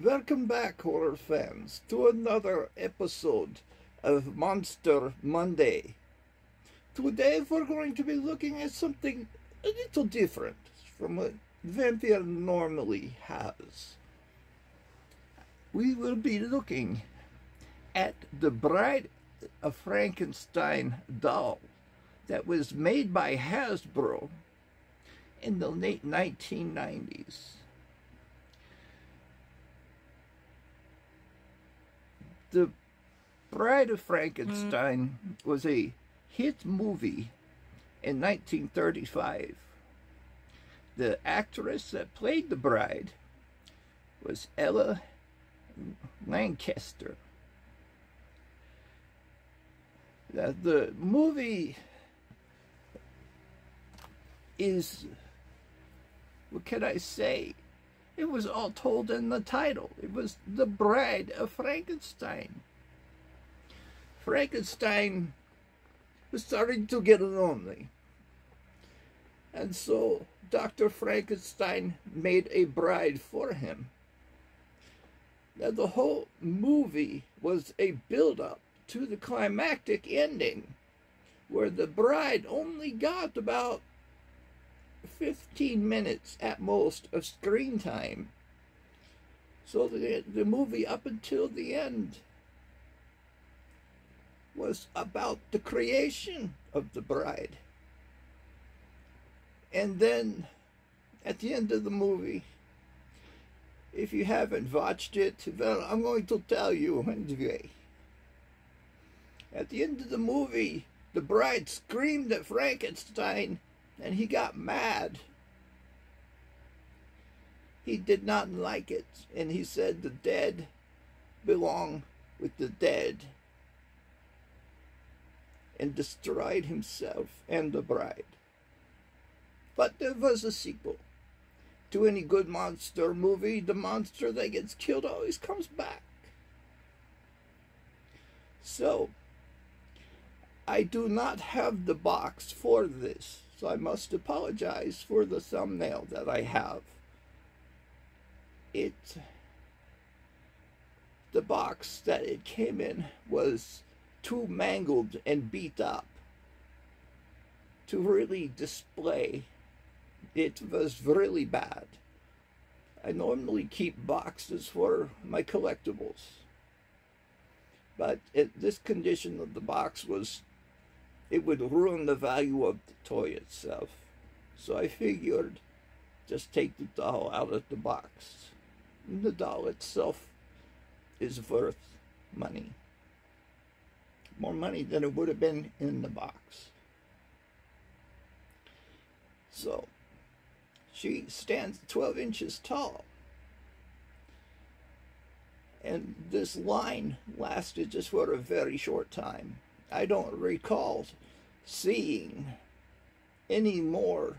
Welcome back, horror fans, to another episode of Monster Monday. Today we're going to be looking at something a little different from what vampire normally has. We will be looking at the Bride of Frankenstein doll that was made by Hasbro in the late 1990s. The Bride of Frankenstein was a hit movie in 1935. The actress that played the bride was Ella Lancaster. The movie is, what can I say? It was all told in the title. It was The Bride of Frankenstein. Frankenstein was starting to get lonely. And so Dr. Frankenstein made a bride for him. Now the whole movie was a build-up to the climactic ending, where the bride only got about 15 minutes at most of screen time. So the movie up until the end was about the creation of the bride. And then at the end of the movie, if you haven't watched it, well, I'm going to tell you anyway. At the end of the movie, the bride screamed at Frankenstein, and he got mad. He did not like it, and he said the dead belong with the dead, and destroyed himself and the bride. But there was a sequel. To any good monster movie, the monster that gets killed always comes back. So, I do not have the box for this, so I must apologize for the thumbnail that I have. The box that it came in was too mangled and beat up to really display. It was really bad. I normally keep boxes for my collectibles, but this condition of the box was, it would ruin the value of the toy itself. So I figured just take the doll out of the box. And the doll itself is worth money. More money than it would have been in the box. So she stands 12 inches tall. And this line lasted just for a very short time. I don't recall seeing any more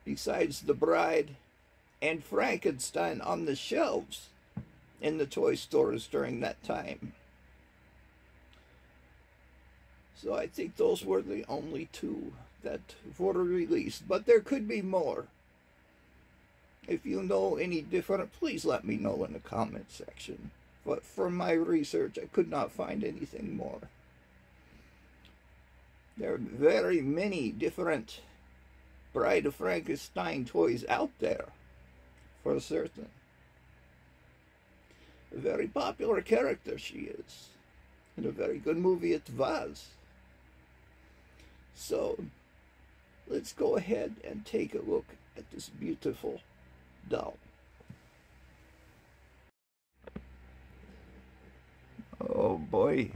besides the bride and Frankenstein on the shelves in the toy stores during that time. So I think those were the only two that were released, but there could be more. If you know any different, please let me know in the comment section. But from my research, I could not find anything more. There are very many different Bride of Frankenstein toys out there, for certain. A very popular character she is, and a very good movie it was. So, let's go ahead and take a look at this beautiful doll. Oh boy,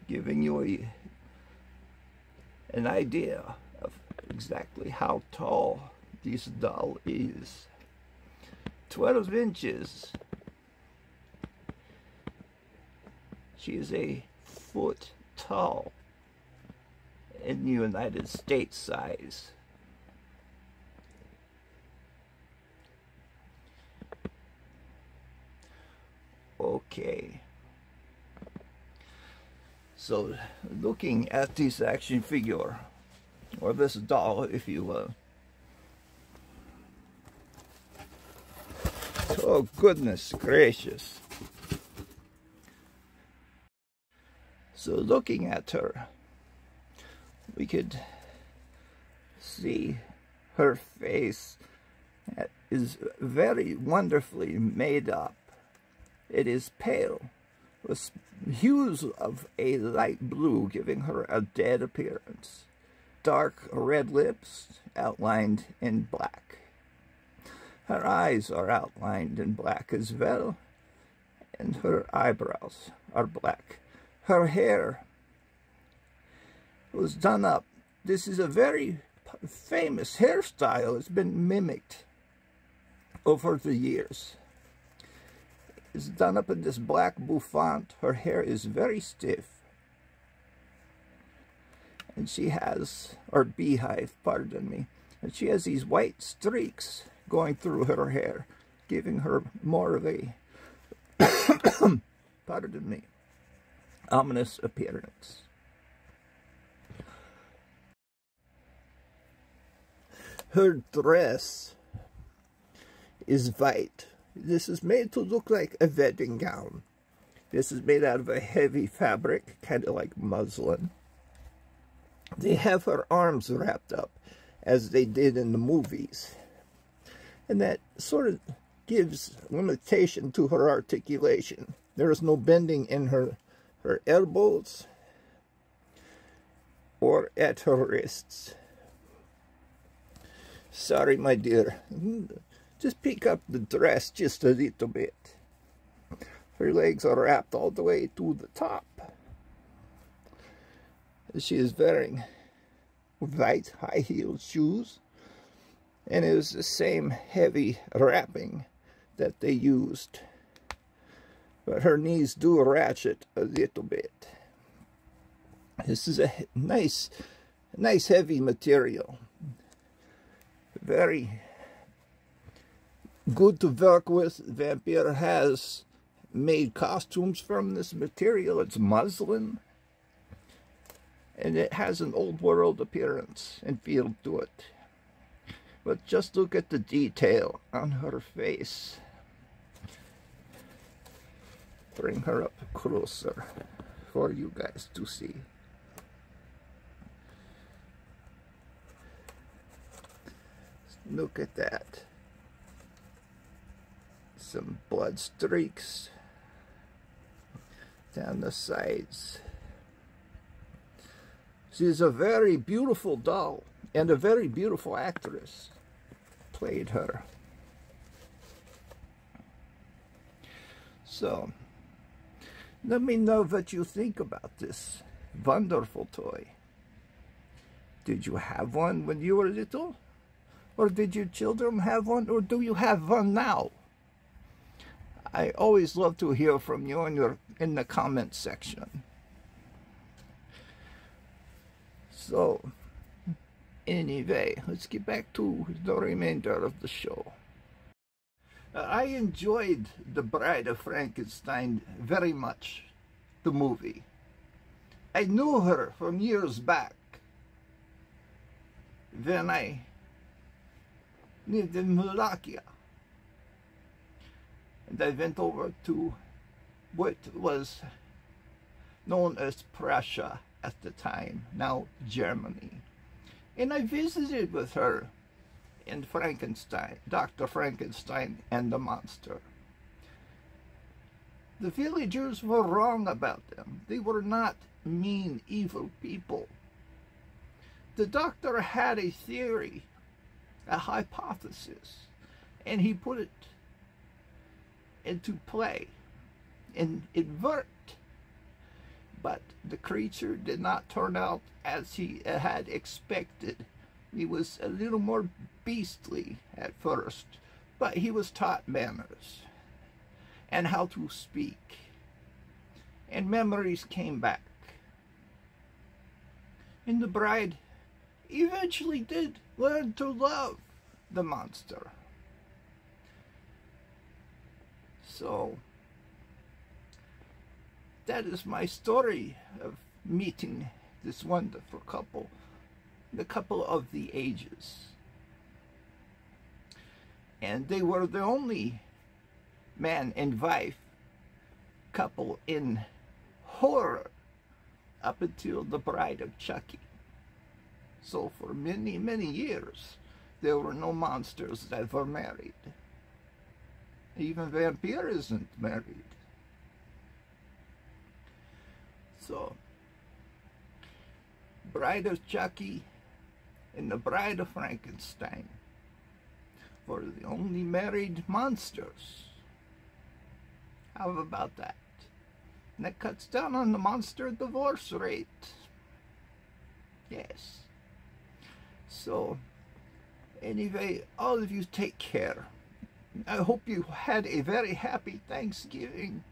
giving you an idea of exactly how tall this doll is. 12 inches. She is a foot tall in the United States size. Okay. So, looking at this action figure, or this doll, if you will, Oh, goodness gracious. So looking at her, we could see her face is very wonderfully made up. It is pale, with hues of a light blue, giving her a dead appearance. Dark red lips outlined in black. Her eyes are outlined in black as well, and her eyebrows are black. Her hair was done up. This is a very famous hairstyle. It's been mimicked over the years. It's done up in this black bouffant. Her hair is very stiff. And she has, or beehive, pardon me. And she has these white streaks going through her hair, giving her more of a, pardon me, ominous appearance. Her dress is white. This is made to look like a wedding gown. This is made out of a heavy fabric, kind of like muslin. They have her arms wrapped up, as they did in the movies. And that sort of gives limitation to her articulation. There is no bending in her elbows or at her wrists. Sorry, my dear. Just pick up the dress just a little bit. Her legs are wrapped all the way to the top. She is wearing white high-heeled shoes, and it was the same heavy wrapping that they used. But her knees do ratchet a little bit. This is a nice heavy material. Very good to work with. Vampire has made costumes from this material. It's muslin, and it has an old world appearance and feel to it. But just look at the detail on her face. Bring her up closer for you guys to see. Look at that. Some blood streaks down the sides. She's a very beautiful doll, and a very beautiful actress played her. So, let me know what you think about this wonderful toy. Did you have one when you were little? Or did your children have one? Or do you have one now? I always love to hear from you in the comment section. So, anyway, let's get back to the remainder of the show. I enjoyed The Bride of Frankenstein very much, the movie. I knew her from years back when I lived in Wallachia. And I went over to what was known as Prussia at the time, now Germany. And I visited with her in Frankenstein, Dr. Frankenstein and the Monster. The villagers were wrong about them. They were not mean, evil people. The doctor had a theory, a hypothesis, and he put it into play, and it worked. But the creature did not turn out as he had expected. He was a little more beastly at first, but he was taught manners and how to speak, and memories came back. And the bride eventually did learn to love the monster. So, that is my story of meeting this wonderful couple, the couple of the ages. And they were the only man and wife couple in horror up until the Bride of Chucky. So for many, many years, there were no monsters that were married. Even Vampire isn't married. So, Bride of Chucky and the Bride of Frankenstein were the only married monsters. How about that? And that cuts down on the monster divorce rate. Yes. So, anyway, all of you take care. I hope you had a very happy Thanksgiving.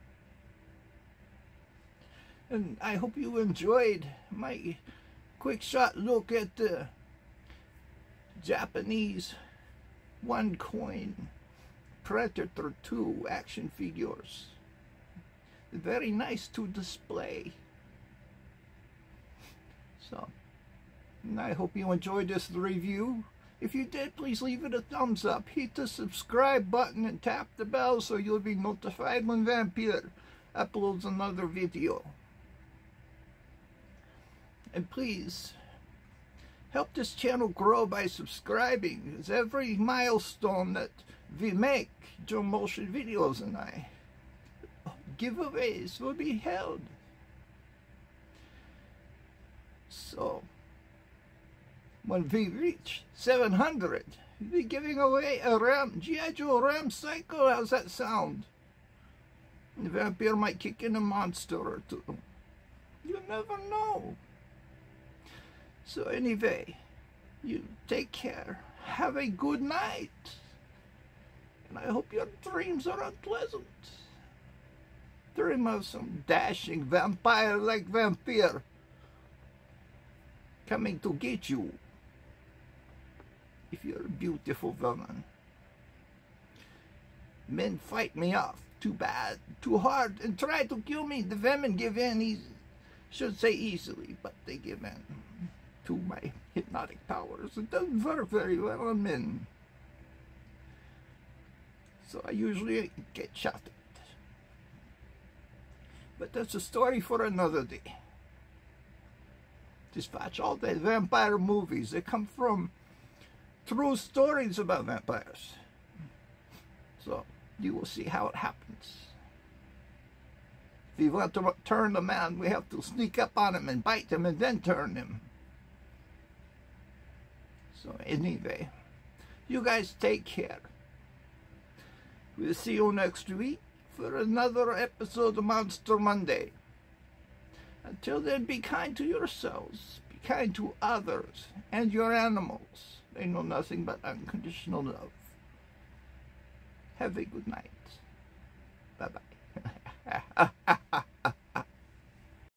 And I hope you enjoyed my quick shot look at the Japanese one-coin Predator 2 action figures. Very nice to display. So, and I hope you enjoyed this review. If you did, please leave it a thumbs up. Hit the subscribe button and tap the bell so you'll be notified when Vampire uploads another video. And please, help this channel grow by subscribing. It's every milestone that we make, Joe Motion Videos and I, giveaways will be held. So, when we reach 700, we'll be giving away a G.I. Joe Ram Cycle. How's that sound? The Vampire might kick in a monster or two. You never know. So anyway, you take care. Have a good night. And I hope your dreams are unpleasant. Dream of some dashing vampire like Vampire coming to get you if you're a beautiful woman. Men fight me off too bad, too hard, and try to kill me. The women give in, should say easily, but they give in to my hypnotic powers. It doesn't work very well on men. So I usually get shot at. But that's a story for another day. Just watch all the vampire movies. They come from true stories about vampires. So you will see how it happens. If you want to turn a man, we have to sneak up on him and bite him and then turn him. So anyway, you guys take care. We'll see you next week for another episode of Monster Monday. Until then, be kind to yourselves, be kind to others, and your animals. They know nothing but unconditional love. Have a good night. Bye-bye.